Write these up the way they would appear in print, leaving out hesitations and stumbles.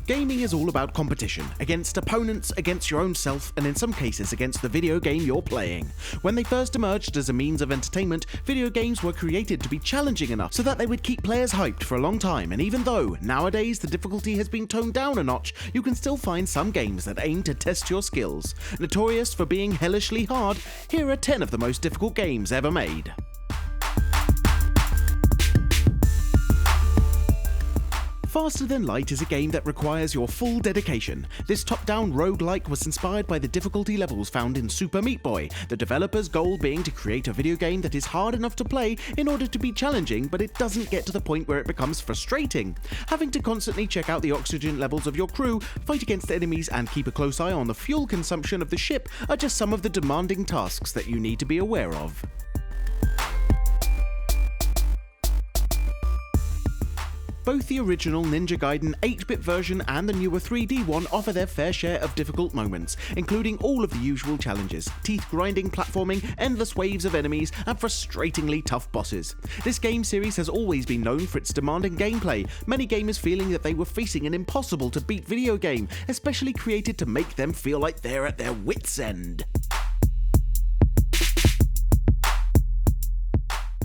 Gaming is all about competition, against opponents, against your own self, and in some cases against the video game you're playing. When they first emerged as a means of entertainment, video games were created to be challenging enough so that they would keep players hyped for a long time, and even though nowadays the difficulty has been toned down a notch, you can still find some games that aim to test your skills. Notorious for being hellishly hard, here are 10 of the most difficult games ever made. Faster Than Light is a game that requires your full dedication. This top-down roguelike was inspired by the difficulty levels found in Super Meat Boy, the developer's goal being to create a video game that is hard enough to play in order to be challenging, but it doesn't get to the point where it becomes frustrating. Having to constantly check out the oxygen levels of your crew, fight against enemies, and keep a close eye on the fuel consumption of the ship are just some of the demanding tasks that you need to be aware of. Both the original Ninja Gaiden 8-bit version and the newer 3D one offer their fair share of difficult moments, including all of the usual challenges: teeth-grinding platforming, endless waves of enemies, and frustratingly tough bosses. This game series has always been known for its demanding gameplay, many gamers feeling that they were facing an impossible-to-beat video game, especially created to make them feel like they're at their wits' end.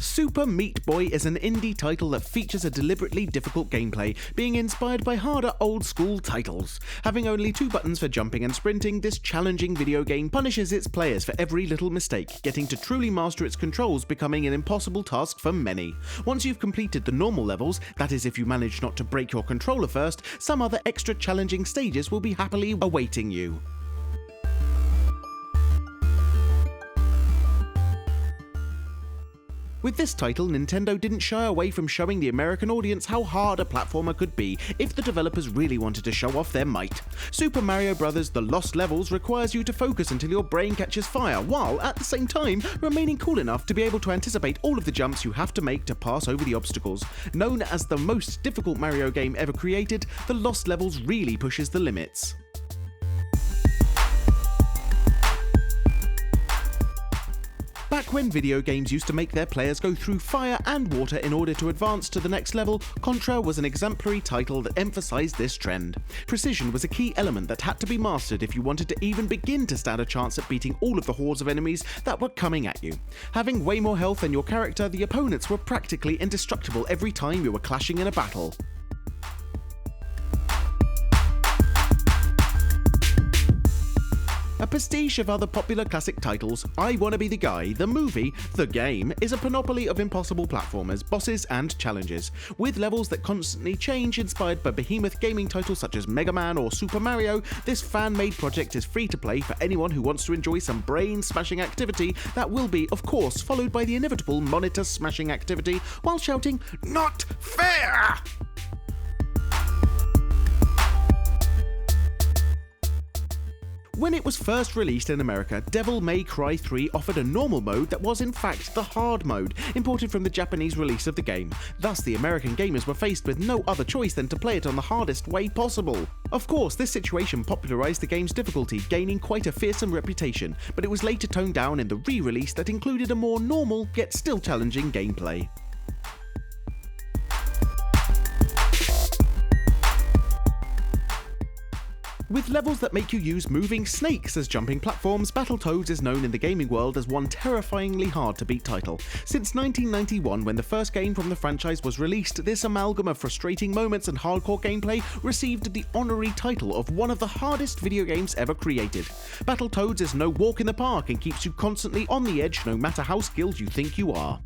Super Meat Boy is an indie title that features a deliberately difficult gameplay, being inspired by harder old-school titles. Having only 2 buttons for jumping and sprinting, this challenging video game punishes its players for every little mistake, getting to truly master its controls becoming an impossible task for many. Once you've completed the normal levels, that is if you manage not to break your controller first, some other extra challenging stages will be happily awaiting you. With this title, Nintendo didn't shy away from showing the American audience how hard a platformer could be if the developers really wanted to show off their might. Super Mario Bros. The Lost Levels requires you to focus until your brain catches fire, while at the same time remaining cool enough to be able to anticipate all of the jumps you have to make to pass over the obstacles. Known as the most difficult Mario game ever created, The Lost Levels really pushes the limits. Back when video games used to make their players go through fire and water in order to advance to the next level, Contra was an exemplary title that emphasized this trend. Precision was a key element that had to be mastered if you wanted to even begin to stand a chance at beating all of the hordes of enemies that were coming at you. Having way more health than your character, the opponents were practically indestructible every time you were clashing in a battle. A pastiche of other popular classic titles, I Wanna Be the Guy, the movie, the game, is a panoply of impossible platformers, bosses, and challenges. With levels that constantly change, inspired by behemoth gaming titles such as Mega Man or Super Mario, this fan-made project is free to play for anyone who wants to enjoy some brain-smashing activity that will be, of course, followed by the inevitable monitor-smashing activity while shouting, "Not fair!" When it was first released in America, Devil May Cry 3 offered a normal mode that was in fact the hard mode, imported from the Japanese release of the game. Thus, the American gamers were faced with no other choice than to play it on the hardest way possible. Of course, this situation popularized the game's difficulty, gaining quite a fearsome reputation, but it was later toned down in the re-release that included a more normal, yet still challenging gameplay. With levels that make you use moving snakes as jumping platforms, Battletoads is known in the gaming world as one terrifyingly hard-to-beat title. Since 1991, when the first game from the franchise was released, this amalgam of frustrating moments and hardcore gameplay received the honorary title of one of the hardest video games ever created. Battletoads is no walk in the park and keeps you constantly on the edge no matter how skilled you think you are.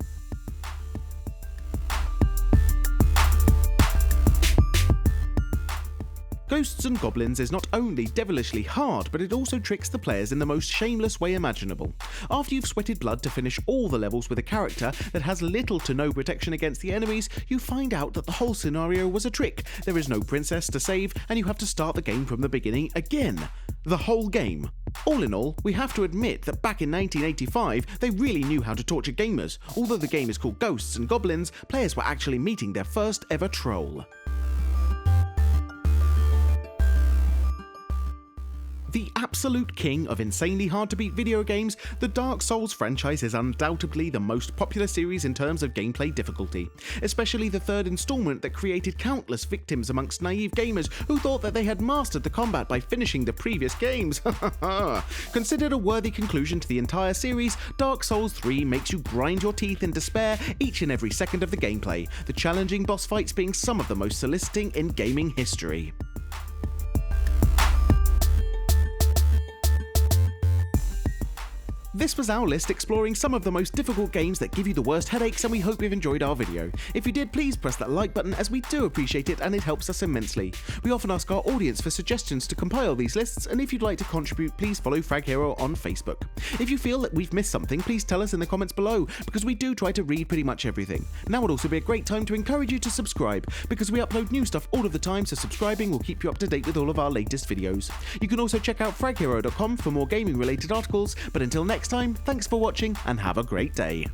Ghosts and Goblins is not only devilishly hard, but it also tricks the players in the most shameless way imaginable. After you've sweated blood to finish all the levels with a character that has little to no protection against the enemies, you find out that the whole scenario was a trick. There is no princess to save, and you have to start the game from the beginning again. The whole game. All in all, we have to admit that back in 1985, they really knew how to torture gamers. Although the game is called Ghosts and Goblins, players were actually meeting their first ever troll. The absolute king of insanely hard to beat video games, the Dark Souls franchise is undoubtedly the most popular series in terms of gameplay difficulty, especially the third installment that created countless victims amongst naive gamers who thought that they had mastered the combat by finishing the previous games. Considered a worthy conclusion to the entire series, Dark Souls 3 makes you grind your teeth in despair each and every second of the gameplay, the challenging boss fights being some of the most soliciting in gaming history. This was our list exploring some of the most difficult games that give you the worst headaches, and we hope you've enjoyed our video. If you did, please press that like button, as we do appreciate it and it helps us immensely. We often ask our audience for suggestions to compile these lists, and if you'd like to contribute, please follow FragHero on Facebook. If you feel that we've missed something, please tell us in the comments below, because we do try to read pretty much everything. Now would also be a great time to encourage you to subscribe, because we upload new stuff all of the time, so subscribing will keep you up to date with all of our latest videos. You can also check out fraghero.com for more gaming related articles, but until next time, thanks for watching and have a great day.